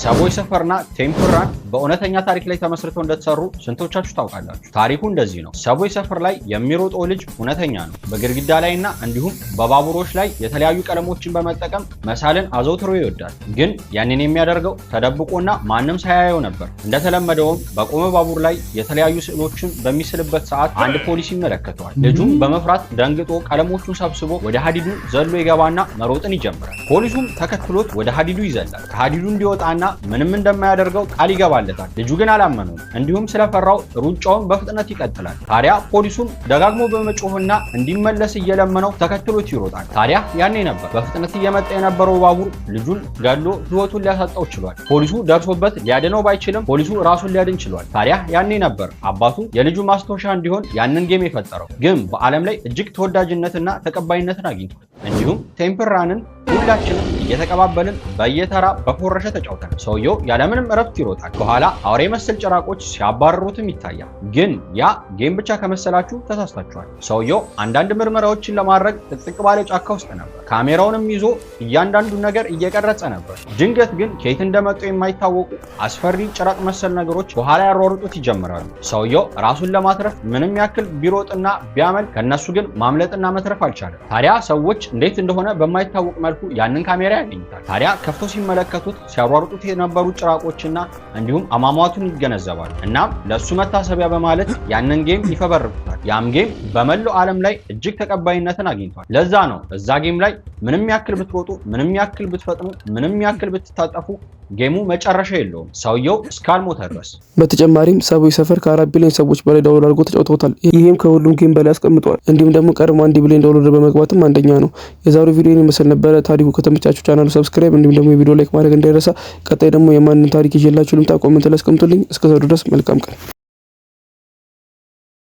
ሰቦይ ሰፈርና ቴምፕል ራን በእውነተኛ ታሪክ ላይ ተመስርተው እንደተሰሩ ስንቶቻችሁ ታውቃላችሁ? ታሪኩ እንደዚህ ነው። ሰቦይ ሰፈር ላይ የሚሮጠው ልጅ እውነተኛ ነው። በግድግዳ ላይና እንዲሁም በባቡሮች ላይ የተለያዩ ቀለሞችን በመጠቀም መሳልን አዘውትሮ ይወዳል። ግን ያንን የሚያደርገው ተደብቆና ማንም ሳያየው ነበር። እንደተለመደውም በቆመ ባቡር ላይ የተለያዩ ስዕሎችን በሚስልበት ሰዓት አንድ ፖሊስ ይመለከተዋል። ልጁም በመፍራት ደንግጦ ቀለሞቹን ሰብስቦ ወደ ሀዲዱ ዘሎ ይገባና መሮጥን ይጀምራል። ፖሊሱም ተከትሎት ወደ ሀዲዱ ይዘላል። ከሀዲዱ እንዲወጣና ምንም እንደማያደርገው ቃል ይገባለታል። ልጁ ግን አላመነውም። እንዲሁም ስለፈራው ሩጫውን በፍጥነት ይቀጥላል። ታዲያ ፖሊሱም ደጋግሞ በመጮህና እንዲመለስ እየለመነው ተከትሎት ይሮጣል። ታዲያ ያኔ ነበር በፍጥነት እየመጣ የነበረው ባቡር ልጁን ገሎ ሕይወቱን ሊያሳጣው ችሏል። ፖሊሱ ደርሶበት ሊያድነው ባይችልም ፖሊሱ ራሱን ሊያድን ችሏል። ታዲያ ያኔ ነበር አባቱ የልጁ ማስታወሻ እንዲሆን ያንን ጌም የፈጠረው። ግን በዓለም ላይ እጅግ ተወዳጅነትና ተቀባይነትን አግኝቷል። እንዲሁም ቴምፕል ራንን ሁላችንም እየተቀባበልን በየተራ በፎረሸ ተጫውተን ሰውየው ያለምንም እረፍት ይሮጣል። በኋላ አውሬ መሰል ጭራቆች ሲያባረሩትም ይታያል። ግን ያ ጌም ብቻ ከመሰላችሁ ተሳስታችኋል። ሰውየው አንዳንድ ምርመራዎችን ለማድረግ ጥቅጥቅ ባለ ጫካ ውስጥ ነበር። ካሜራውንም ይዞ እያንዳንዱ ነገር እየቀረጸ ነበር። ድንገት ግን ከየት እንደመጡ የማይታወቁ አስፈሪ ጭራቅ መሰል ነገሮች በኋላ ያሯሩጡት ይጀምራሉ። ሰውየው ራሱን ለማትረፍ ምንም ያክል ቢሮጥና ቢያመልጥ ከነሱ ግን ማምለጥና መትረፍ አልቻለም። ታዲያ ሰዎች እንዴት እንደሆነ በማይታወቅ መልኩ ያንን ካሜራ ያገኙታል። ታዲያ ከፍቶ ሲመለከቱት ሲያሯሩጡት የነበሩ ጭራቆችና እንዲሁም አሟሟቱን ይገነዘባሉ። እናም ለሱ መታሰቢያ በማለት ያንን ጌም ይፈበርኩታል። ያም ጌም በመላው ዓለም ላይ እጅግ ተቀባይነትን አግኝቷል። ለዛ ነው እዛ ጌም ላይ ምንም ያክል ብትሮጡ፣ ምንም ያክል ብትፈጥኑ፣ ምንም ያክል ብትታጠፉ ጌሙ መጨረሻ የለውም ሰውየው እስካልሞተ ድረስ። በተጨማሪም ሰቦይ ሰፈር ከ4 ቢሊዮን ሰዎች በላይ ዳውንሎድ አድርጎ ተጫውተውታል። ይህም ከሁሉም ጌም በላይ አስቀምጧል። እንዲሁም ደግሞ ቀድሞ 1 ቢሊዮን ዳውንሎድ በመግባትም አንደኛ ነው። የዛሬው ቪዲዮ ይመስል ነበረ። ታሪኩ ከተመቻችሁ ቻናሉ ሰብስክራይብ እንዲሁም ደግሞ የቪዲዮ ላይክ ማድረግ እንዳይረሳ። ቀጣይ ደግሞ የማንን ታሪክ ይዤላችሁ ልምጣ ኮሜንት ላይ አስቀምጡልኝ። እስከዛው ድረስ መልካም ቀን።